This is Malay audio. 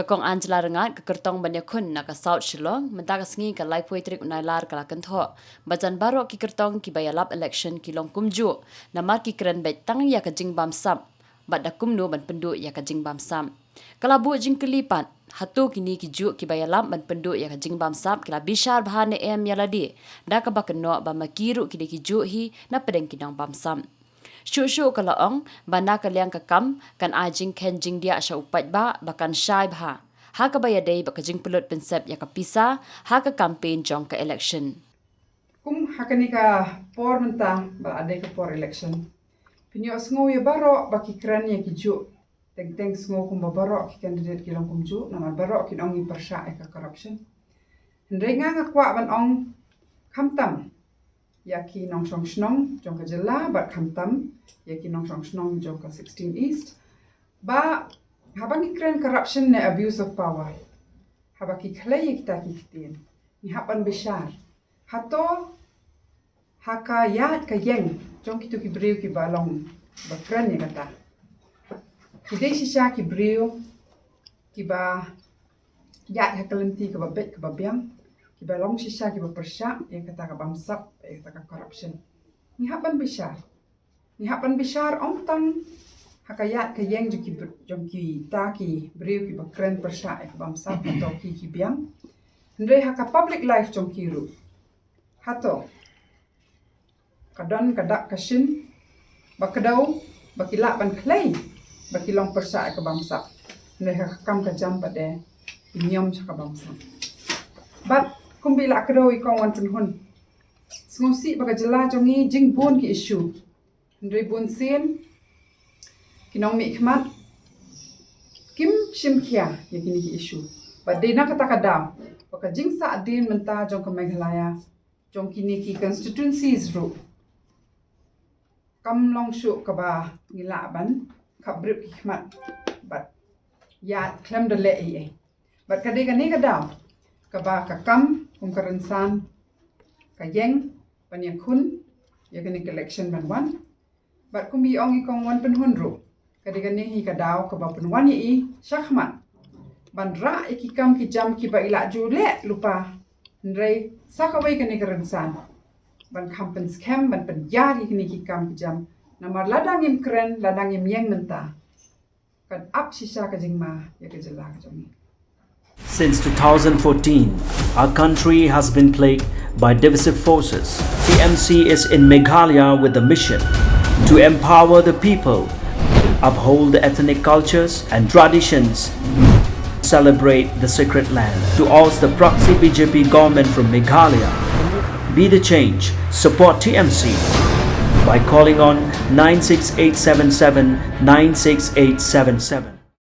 Kakong Angela rengat ke kertong banyak kun nak ke South Shillong mentaka sengi ke lai poetrik unai lar ke lakan tho. Bajan barok ki kertong ki bayalap election ki long kumju. Namar ki keren baik tang ya ke jing bam sam. Bad da kumnu ban penduk ya ke jing bam sam. Kalabu jing kelipat. Hatu kini ki juk ki bayalap ban penduk ya ke jing bam sam. Kila bishar bahane ya ladi. Da ke bakenok ba makiru ki de ki juk hi na pedeng kinang bam sam. Syuk-syuk kalau ong, bana kaliang kekam, kan ajing kenjing dia asya upat ba, bahkan syai bah. Ha ke bayadai bakajing pelut pensep ya kapisa, ha ke campaign jong ke election. Kum hakani ka por menta ba ade ka por election. Pinyo sngo ya baro baki kran ya kiju. Teng sngo kum ba baro ki candidate ki long kumju, nama baro ki ongi persya ka corruption. Hendrenga ngakwa ban ong kamtam. Yaki nong song snong jong ka jela bat kamtam yaki nong song snong jong ka 16 East ba habang ikren corruption ne abuse of power habaki khlay kita kitin ni hapan bishar hato haka yat ka yeng jong kitu ki breu ki balong ba kren ni kata kidai shisha ki breu ki ba yat hakalenti ka ba bet ka ba biang ki balong shisha ki bersyak yang kata ka bamsap yang kata ka corruption ni hapan bishar om tang hakayat ka yang jong ki ta ki breu ki bakren persyak ka bamsap atau ki biang ndre haka public life jong ki ru hato kadon kadak kashin bakadau bakilak ban klei bakilong persyak ka bamsap ndre haka kam ka jam pade inyom ka bamsap but kumbila kado ikong wan penhun. Sengosi baka jela jongi jing bun ki issue. Ndri bun sin kinong mi khmat kim shim khia ya kini ki issue. But dena kata kadam baka jing sa adin menta jong ka Meghalaya jong kini ki constituencies ru. Kam long shu ka ba ngila ban ka brip ki khmat. But ya klem de le ai. But kade ka ni kadam ka ba ka kam kung karansan kayeng panyang kun ya kini election ban wan bat kum bi ong ikong wan penhun ru kadi hi kadaw ka ba penwan yi syahmat ban ra ikikam ki jam ki ba ila jule lupa ndrei sakawai kini karansan ban kampen scam ban penjari kini kikam ki jam namar ladang im keren ladang im yeng menta kad ap sisa ka jingma ya ka jela ka jongi. Since 2014, our country has been plagued by divisive forces. TMC is in Meghalaya with the mission to empower the people, uphold the ethnic cultures and traditions, celebrate the sacred land. To oust the proxy BJP government from Meghalaya, be the change, support TMC by calling on 96877 96877.